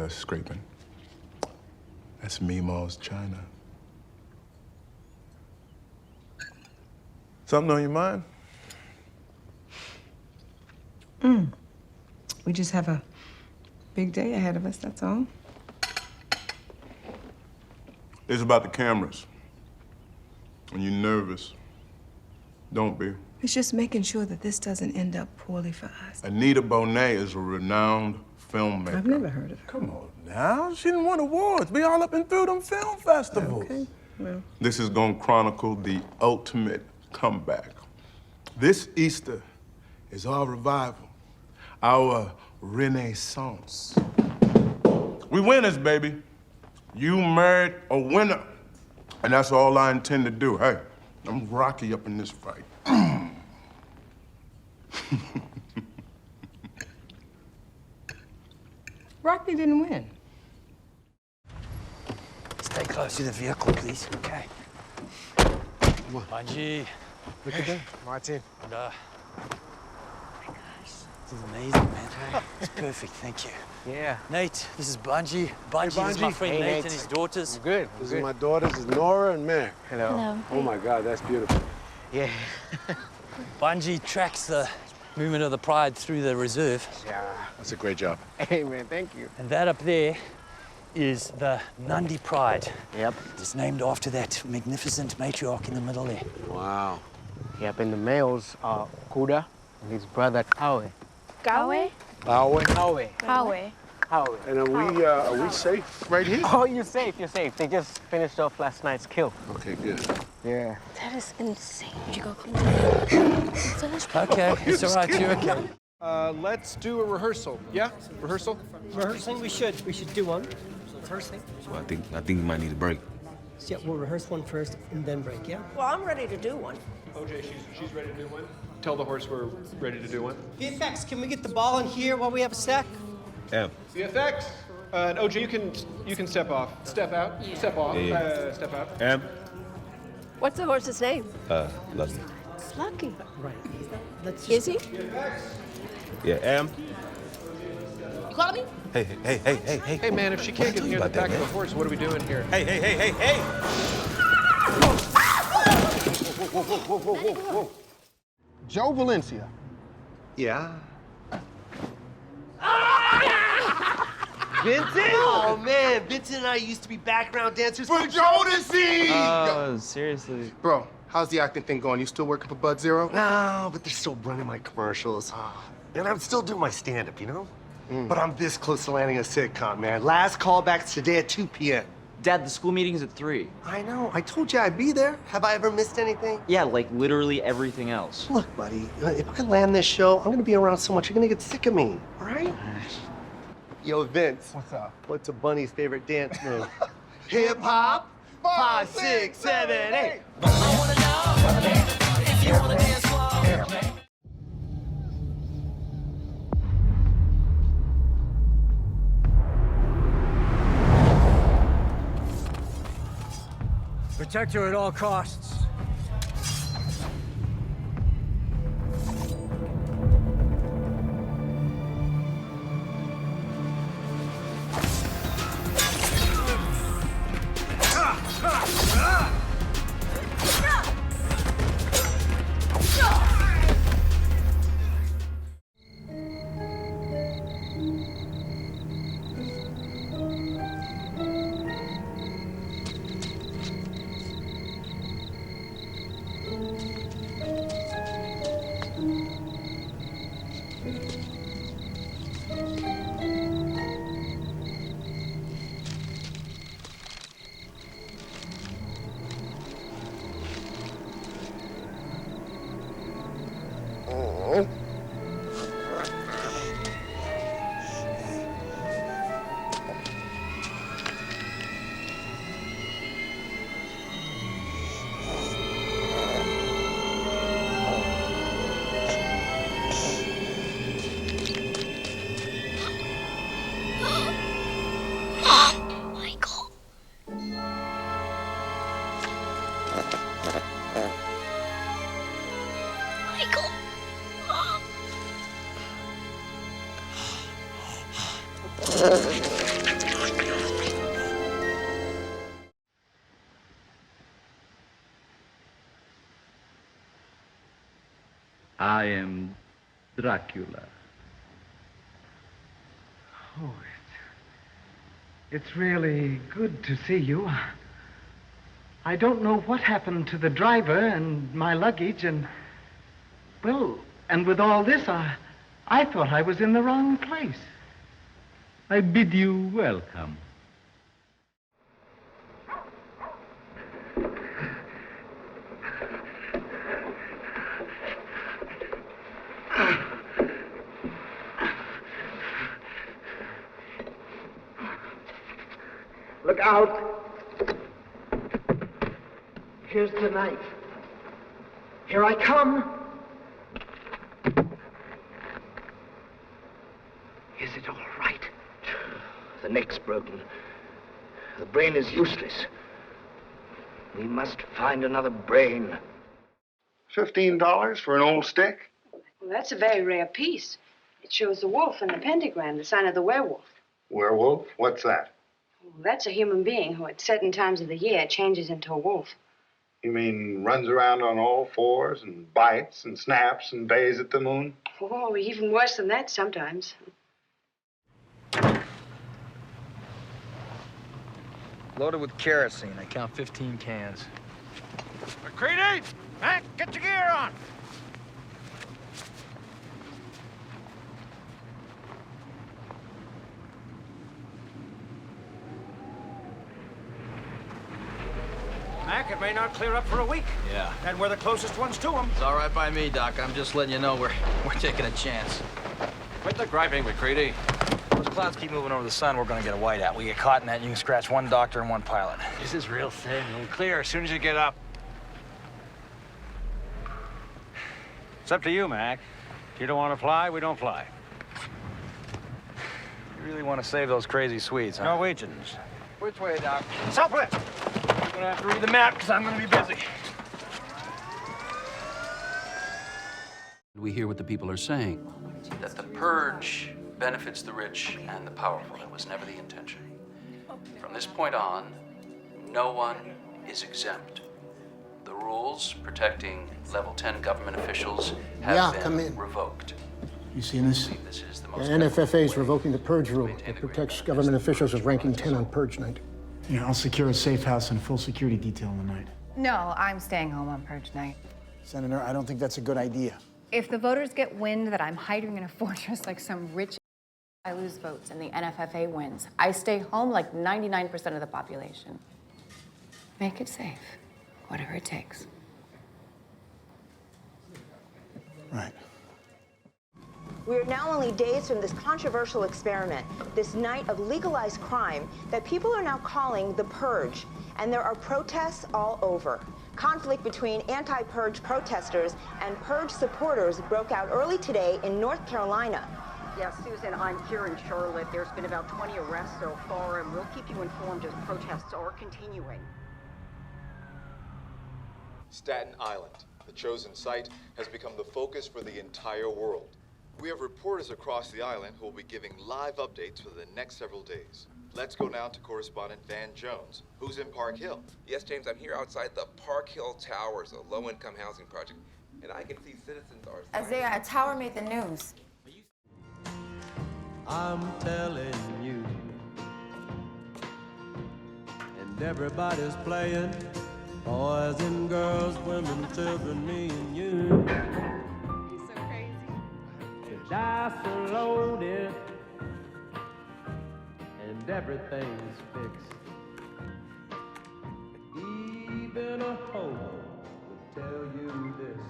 scraping. That's Meemaw's China. Something on your mind? We just have a big day ahead of us, that's all. It's about the cameras. And you're nervous. Don't be. It's just making sure that this doesn't end up poorly for us. Anita Bonet is a renowned filmmaker. I've never heard of her. Come on now. She didn't win awards. Be all up and through them film festivals. Okay, well. This is gonna chronicle the ultimate comeback. This Easter is our revival, our renaissance. We winners, baby. You married a winner. And that's all I intend to do. Hey, I'm Rocky up in this fight. Rocky didn't win. Stay close to the vehicle, please. Okay. Bungie. Look at that, Martin. And, oh my gosh, this is amazing, man. It's perfect, thank you. Yeah. Nate, this is Bungie. Bungie, this is my friend Hey, Nate, Nate. and his daughters. Good. This is my daughters, is Nora and Mary. Hello. Hello. Oh my God, that's beautiful. Yeah. Bungie tracks the movement of the Pride through the reserve. Yeah. That's a great job. Hey, man, thank you. And that up there is the Nandi Pride. Yep. It's named after that magnificent matriarch in the middle there. Wow. Yep, and the males are Kuda and his brother Kawe. Gawe? Our way. Kawe. Kawe. Kawe. And are we safe right here? Oh, you're safe, you're safe. They just finished off last night's kill. Okay, good. Yeah. That is insane. You go clean it. Okay, it's all right, you're okay. Let's do a rehearsal. Yeah? Rehearsal? Rehearsing, we should do one. Rehearsing. So I think you might need a break. Yeah, we'll rehearse one first and then break, yeah? Well, I'm ready to do one. OJ, she's ready to do one. Tell the horse we're ready to do one. VFX, can we get the ball in here while we have a sec? Yeah. VFX. And OJ, you can step off. Step out. Yeah. Step off. Yeah. Step out. Am? What's the horse's name? Lucky. Lucky. Right. Let's Is he? Yeah, Am? You call me? Hey. Hey, man, if she can't get near the back of the horse, what are we doing here? Hey. Whoa. Joe Valencia. Yeah. Vincent? Oh, man, Vincent and I used to be background dancers For Jodeci! Oh, seriously? Bro, how's the acting thing going? You still working for Bud Zero? No, but they're still running my commercials. And I'm still doing my stand-up, you know? But I'm this close to landing a sitcom, man. Last callback's today at 2 p.m. Dad, the school meeting's at 3. I know. I told you I'd be there. Have I ever missed anything? Yeah, like literally everything else. Look, buddy, if I land this show, I'm gonna be around so much, you're gonna get sick of me, all right? Yo, Vince. What's up? What's a bunny's favorite dance move? Hip hop. 5, 6, 7, 8. I wanna know if you wanna dance floor. Protect her at all costs. I am Dracula. Oh, it's really good to see you. I don't know what happened to the driver and my luggage and, well, and with all this, I thought I was in the wrong place. I bid you welcome. Look out. Here's the knife. Here I come. Is it all right? The neck's broken. The brain is useless. We must find another brain. $15 for an old stick? Well, that's a very rare piece. It shows the wolf and the pentagram, the sign of the werewolf. Werewolf? What's that? Well, that's a human being who at certain times of the year changes into a wolf. You mean runs around on all fours and bites and snaps and bays at the moon? Oh, even worse than that sometimes. Loaded with kerosene. I count 15 cans. McCready! Mac, get your gear on! Mac, it may not clear up for a week. Yeah. And we're the closest ones to them. It's all right by me, Doc. I'm just letting you know we're taking a chance. Quit the griping, McCready. Those clouds keep moving over the sun, we're gonna get a whiteout. We get caught in that, you can scratch one doctor and one pilot. This is real thin. It'll clear as soon as you get up. It's up to you, Mac. If you don't want to fly, we don't fly. You really want to save those crazy Swedes, huh? Norwegians. Which way, Doc? Southwest. I'm gonna have to read the map, because I'm gonna be busy. We hear what the people are saying. That the purge benefits the rich and the powerful. It was never the intention. From this point on, no one is exempt. The rules protecting level 10 government officials have been revoked. You seen this? This is the The most NFFA is revoking the Purge rule that protects government officials of ranking 10 on Purge night. Yeah, I'll secure a safe house and full security detail in the night. No, I'm staying home on Purge night. Senator, I don't think that's a good idea. If the voters get wind that I'm hiding in a fortress like some rich, I lose votes and the NFFA wins. I stay home like 99% of the population. Make it safe, whatever it takes. Right. We are now only days from this controversial experiment, this night of legalized crime that people are now calling the Purge. And there are protests all over. Conflict between anti-Purge protesters and Purge supporters broke out early today in North Carolina. Yes, Susan, I'm here in Charlotte. There's been about 20 arrests so far, and we'll keep you informed as protests are continuing. Staten Island, the chosen site, has become the focus for the entire world. We have reporters across the island who will be giving live updates for the next several days. Let's go now to correspondent Van Jones, who's in Park Hill. Yes, James, I'm here outside the Park Hill Towers, a low-income housing project, and I can see citizens are... Isaiah, a tower made the news. I'm telling you, and everybody's playing, boys and girls, women, children, me and you. He's so crazy. The dice are loaded, and everything's fixed. Even a hobo would tell you this.